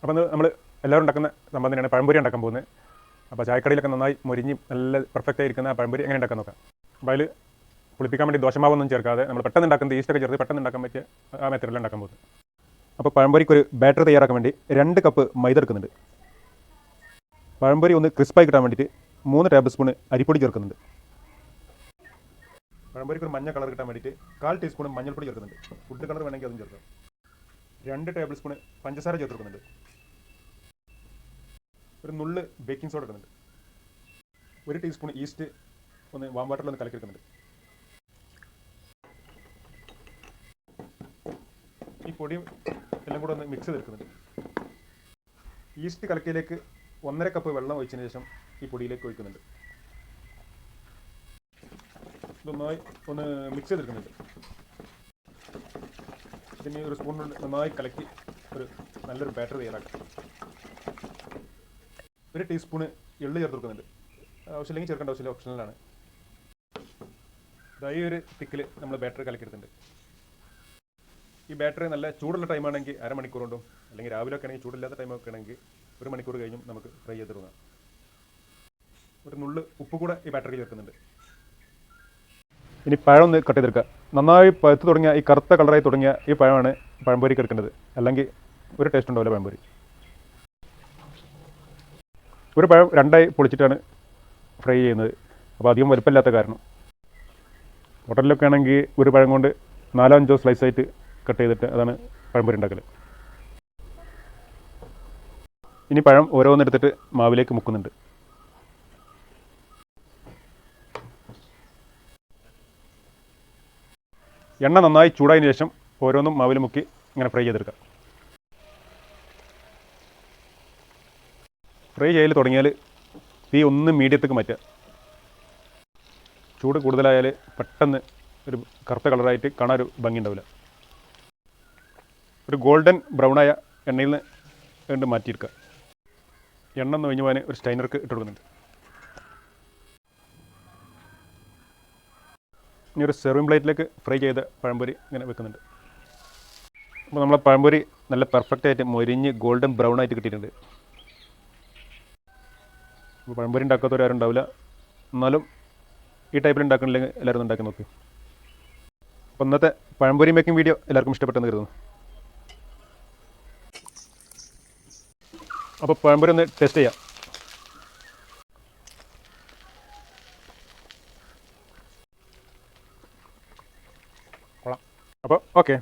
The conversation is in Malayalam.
അപ്പോൾ നമ്മൾ എല്ലാവരും ഉണ്ടാക്കുന്ന സംഭവം തന്നെയാണ് പഴംപൊരി ഉണ്ടാക്കാൻ പോകുന്നത്. അപ്പോൾ ചായക്കടയിലൊക്കെ നന്നായി മൊരിഞ്ഞ് നല്ല പെർഫെക്റ്റ് ആയിരിക്കുന്ന ആ പഴംപൊരി എങ്ങനെ ഉണ്ടാക്കാൻ നോക്കാം. അപ്പോൾ അതിൽ പുളിപ്പിക്കാൻ വേണ്ടി ദോശമാവൊന്നും ചേർക്കാതെ നമ്മൾ പെട്ടെന്ന് ഉണ്ടാക്കുന്നത് ഈസ്റ്റൊക്കെ ചേർത്ത് പെട്ടെന്ന് ഉണ്ടാക്കാൻ പറ്റിയ ആ മെത്തേഡിൽ ഉണ്ടാക്കാൻ പോകുന്നത്. അപ്പോൾ പഴംപൊരിക്ക് ഒരു ബാറ്റർ തയ്യാറാക്കാൻ വേണ്ടി 2 കപ്പ് മൈദ എടുക്കുന്നുണ്ട്. പഴംപൊരി ഒന്ന് ക്രിസ്പായി കിട്ടാൻ വേണ്ടിയിട്ട് 3 ടേബിൾ സ്പൂൺ അരിപ്പൊടി ചേർക്കുന്നുണ്ട്. പഴംപൊരിക്ക് ഒരു മഞ്ഞ കളർ കിട്ടാൻ വേണ്ടിയിട്ട് 1/4 ടീസ്പൂൺ മഞ്ഞൾപ്പൊടി ചേർക്കുന്നുണ്ട്. ഫുഡ് കളർ വേണമെങ്കിൽ അതും ചേർക്കാം. 2 ടേബിൾ സ്പൂൺ പഞ്ചസാര ചേർക്കുന്നുണ്ട്. ഒരു നുള്ള് ബേക്കിംഗ് സോഡ എടുക്കുന്നുണ്ട്. 1 ടീസ്പൂൺ ഈസ്റ്റ് ഒന്ന് വാം വാട്ടറിലൊന്ന് കലക്കിയെടുക്കുന്നുണ്ട്. ഈ പൊടിയും എല്ലാം കൂടെ ഒന്ന് മിക്സ് ചെയ്തെടുക്കുന്നുണ്ട്. ഈസ്റ്റ് കലക്കിയിലേക്ക് 1.5 കപ്പ് വെള്ളം ഒഴിച്ചതിന് ശേഷം ഈ പൊടിയിലേക്ക് ഒഴിക്കുന്നുണ്ട്. ഇതൊന്നായി ഒന്ന് മിക്സ് ചെയ്തെടുക്കുന്നുണ്ട്. ഇതിന് ഒരു സ്പൂൺ കൊണ്ട് നന്നായി കലക്കി ഒരു നല്ലൊരു ബാറ്റർ തയ്യാറാക്കാം. 1 ടീസ്പൂണ് എള്ള് ചേർത്ത് കൊടുക്കുന്നുണ്ട്. ആവശ്യമില്ലെങ്കിൽ ചേർക്കേണ്ട ആവശ്യമില്ല, ഓപ്ഷണലാണ്. ഈ ഒരു തിക്കിൽ നമ്മൾ ബാറ്റർ കലക്കിയെടുത്തിട്ടുണ്ട്. ഈ ബാറ്ററി നല്ല ചൂടുള്ള ടൈമാണെങ്കിൽ അരമണിക്കൂർ കൊണ്ടും, അല്ലെങ്കിൽ രാവിലെ ഒക്കെ ആണെങ്കിൽ ചൂടില്ലാത്ത ടൈമൊക്കെ ആണെങ്കിൽ 1 മണിക്കൂർ കഴിഞ്ഞും നമുക്ക് ഫ്രൈ ചെയ്ത് തുടങ്ങാം. ഒരു നുള്ള് ഉപ്പ് കൂടെ ഈ ബാറ്ററി ചേർക്കുന്നുണ്ട്. ഇനി പഴം ഒന്ന് കട്ട് ചെയ്തെടുക്കുക. നന്നായി പഴുത്ത് തുടങ്ങിയ ഈ കറുത്ത കളറായി തുടങ്ങിയ ഈ പഴമാണ് പഴംപൊരിക്ക് എടുക്കേണ്ടത്. അല്ലെങ്കിൽ ഒരു ടേസ്റ്റ് ഉണ്ടാവില്ല പഴംപൊരി. ഒരു പഴം 2ആയി പൊളിച്ചിട്ടാണ് ഫ്രൈ ചെയ്യുന്നത്. അപ്പോൾ അധികം വലുപ്പമില്ലാത്ത കാരണം. ഹോട്ടലിലൊക്കെ ആണെങ്കിൽ ഒരു പഴം കൊണ്ട് 4-5 സ്ലൈസായിട്ട് കട്ട് ചെയ്തിട്ട് അതാണ് പഴംപൊരി ഉണ്ടാക്കൽ. ഇനി പഴം ഓരോന്നെടുത്തിട്ട് മാവിലേക്ക് മുക്കുന്നുണ്ട്. എണ്ണ നന്നായി ചൂടായതിനു ശേഷം ഓരോന്നും മാവിൽ മുക്കി ഇങ്ങനെ ഫ്രൈ ചെയ്തെടുക്കാം. ഫ്രൈ ചെയ്യൽ തുടങ്ങിയാൽ തീ ഒന്ന് മീഡിയത്തേക്ക് മാറ്റുക. ചൂട് കൂടുതലായാൽ പെട്ടെന്ന് ഒരു കറുത്ത കളറായിട്ട് കാണാൻ ഒരു ഭംഗി ഉണ്ടാവില്ല. ഒരു ഗോൾഡൻ ബ്രൗണായ എണ്ണയിൽ നിന്ന് കണ്ട് മാറ്റിയെടുക്കുക. എണ്ണ ഒന്ന് ഒഴിഞ്ഞു പോകാൻ ഒരു സ്റ്റൈനർക്ക് ഇട്ട് കൊടുക്കുന്നുണ്ട്. ഇനി ഒരു സെർവിങ് പ്ലേറ്റിലേക്ക് ഫ്രൈ ചെയ്ത പഴംപൊരി ഇങ്ങനെ വെക്കുന്നുണ്ട്. അപ്പോൾ നമ്മളെ പഴംപൊരി നല്ല പെർഫെക്റ്റ് ആയിട്ട് മൊരിഞ്ഞ് ഗോൾഡൻ ബ്രൗൺ ആയിട്ട് കിട്ടിയിട്ടുണ്ട്. അപ്പോൾ പഴംപൊരി ഉണ്ടാക്കാത്തവരാരും ഉണ്ടാവില്ല. എന്നാലും ഈ ടൈപ്പിൽ ഉണ്ടാക്കണില്ലെങ്കിൽ എല്ലാവരും ഉണ്ടാക്കി നോക്കി. അപ്പോൾ ഇന്നത്തെ പഴംപൊരി മേക്കിംഗ് വീഡിയോ എല്ലാവർക്കും ഇഷ്ടപ്പെട്ടെന്ന് കരുതുന്നു. അപ്പോൾ പഴംപൊരി ഒന്ന് ടെസ്റ്റ് ചെയ്യാം. കൊള്ളാം. അപ്പോൾ ഓക്കെ.